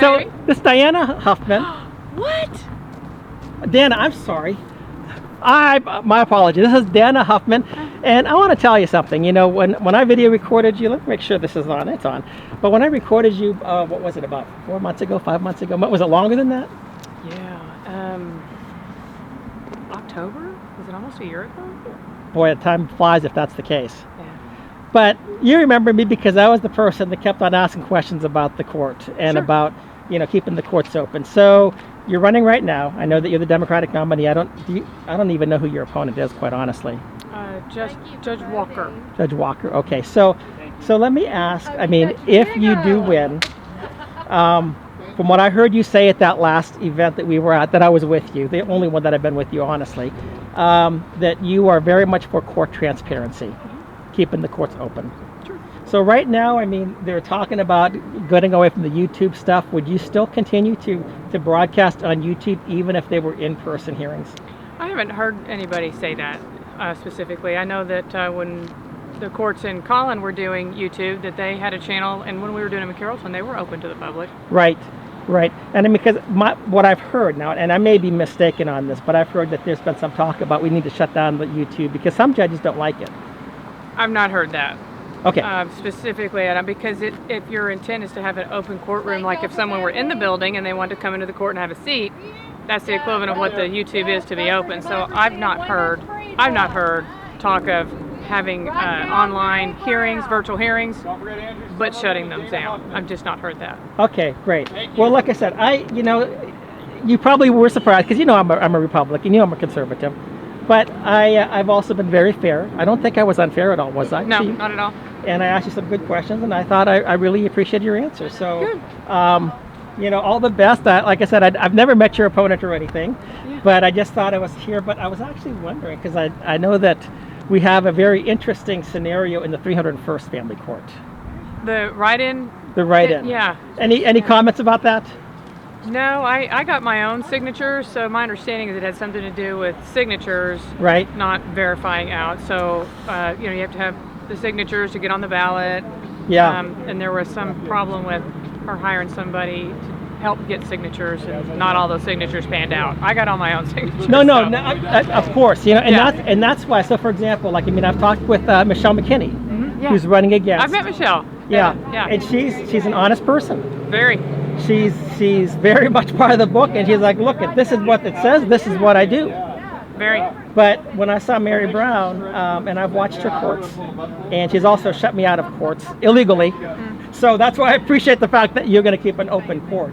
So this is Dana Huffman. What? Dana, I'm sorry. My apologies. This is Dana Huffman, and I want to tell you something. You know, when I video recorded you, let me make sure this is on. It's on. But when I recorded you, what was it, about 4 months ago, 5 months ago? Was it longer than that? Yeah. October? Was it almost a year ago? Boy, time flies if that's the case. Yeah. But you remember me because I was the person that kept on asking questions about the court and Sure. about, keeping the courts open. So you're running right now. I know that you're the Democratic nominee. I don't even know who your opponent is, quite honestly. Judge Walker. Judge Walker. Okay. So let me ask. I mean, if you do win, from what I heard you say at that last event that we were at, that I was with you, the only one that I've been with you, honestly, that you are very much for court transparency, keeping the courts open. Sure. So right now, I mean, they're talking about getting away from the YouTube stuff. Would you still continue to broadcast on YouTube even if they were in-person hearings? I haven't heard anybody say that specifically. I know that when the courts in Collin were doing YouTube, that they had a channel, and when we were doing them in Carrollton, they were open to the public. Right. And I mean, because what I've heard now, and I may be mistaken on this, but I've heard that there's been some talk about we need to shut down the YouTube because some judges don't like it. I've not heard that. Okay. Specifically, because if your intent is to have an open courtroom, like if someone were in the building and they wanted to come into the court and have a seat, that's the equivalent of what the YouTube is to be open. So I've not heard talk of having online hearings, virtual hearings, but shutting them down. I've just not heard that. Okay, great. Well, like I said, you probably were surprised because I'm a Republican, I'm a conservative, but I've also been very fair. I don't think I was unfair at all, was I? No, not at all. And I asked you some good questions, and I thought I really appreciated your answers. So, good. All the best. Like I said, I've never met your opponent or anything, Yeah. but I just thought I was here. But I was actually wondering because I know that we have a very interesting scenario in the 301st Family Court. The write-in? The write-in. Yeah. Any comments about that? No, I got my own signatures, so my understanding is it had something to do with signatures, Right. not verifying out. So, you have to have the signatures to get on the ballot. Yeah. And there was some problem with her hiring somebody to help get signatures, and not all those signatures panned out. I got all my own signatures. No, so. of course, and Yeah. that's why. So, for example, I've talked with Michelle McKinney, Yeah. who's running against. I've met Michelle. Yeah. Yeah. And she's an honest person. Very. She's very much part of the book, and she's like, look, this is what it says. This is what I do. Very. But when I saw Mary Brown, and I've watched her courts, and she's also shut me out of courts illegally. So that's why I appreciate the fact that you're going to keep an open court.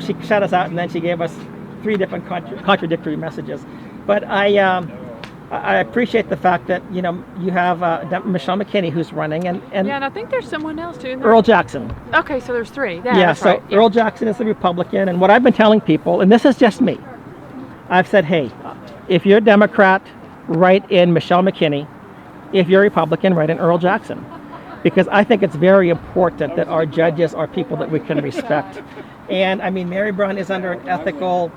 She shut us out, and then she gave us 3 different contradictory messages. But I appreciate the fact that you have Michelle McKinney who's running, and Yeah, and I think there's someone else too. In there. Earl Jackson. Okay, so there's 3. Yeah, That's so right. Yeah. Earl Jackson is the Republican, and what I've been telling people, and this is just me, I've said, hey, if you're a Democrat, write in Michelle McKinney. If you're a Republican, write in Earl Jackson. Because I think it's very important that our judges are people that we can respect. And I mean, Mary Brown is under an ethical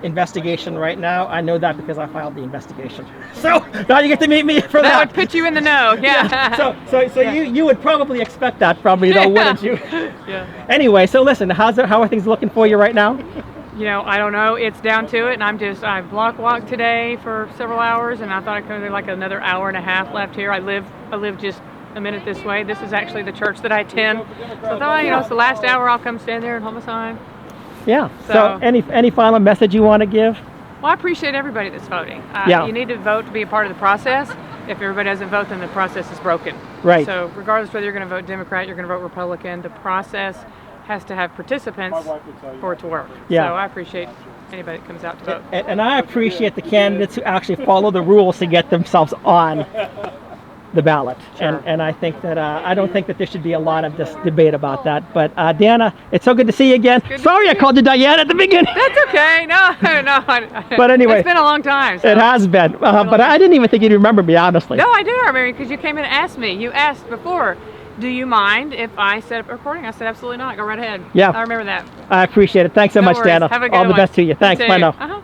investigation right now. I know that because I filed the investigation. So now you get to meet me for that. That would put you in the know. Yeah. So you would probably expect that from me, though, wouldn't you? Yeah. Anyway, so listen, how are things looking for you right now? I don't know. It's down to it, and I block walked today for several hours, and I thought I could have like another hour and a half left here. I live just a minute this way. This is actually the church that I attend. So I thought, it's the last hour. I'll come stand there and hold my sign. Yeah. So any final message you want to give? Well, I appreciate everybody that's voting. You need to vote to be a part of the process. If everybody doesn't vote, then the process is broken. Right. So regardless whether you're going to vote Democrat, you're going to vote Republican, the process has to have participants for it to work. Yeah. So I appreciate anybody that comes out to vote. And I appreciate the candidates who actually follow the rules to get themselves on the ballot. Sure. And I think that I don't think that there should be a lot of this debate about that. But Dana, it's so good to see you again. Sorry I called you Diane at the beginning. That's okay. No. But anyway, it's been a long time. So. It has been. But I didn't even think you'd remember me, honestly. No, I do remember because you came in and asked me. You asked before, do you mind if I set up a recording? I said, absolutely not. Go right ahead. Yeah. I remember that. I appreciate it. Thanks so much, worries. Dana. Have a good All the one. best to you. Thanks. You Bye too. now. Uh-huh.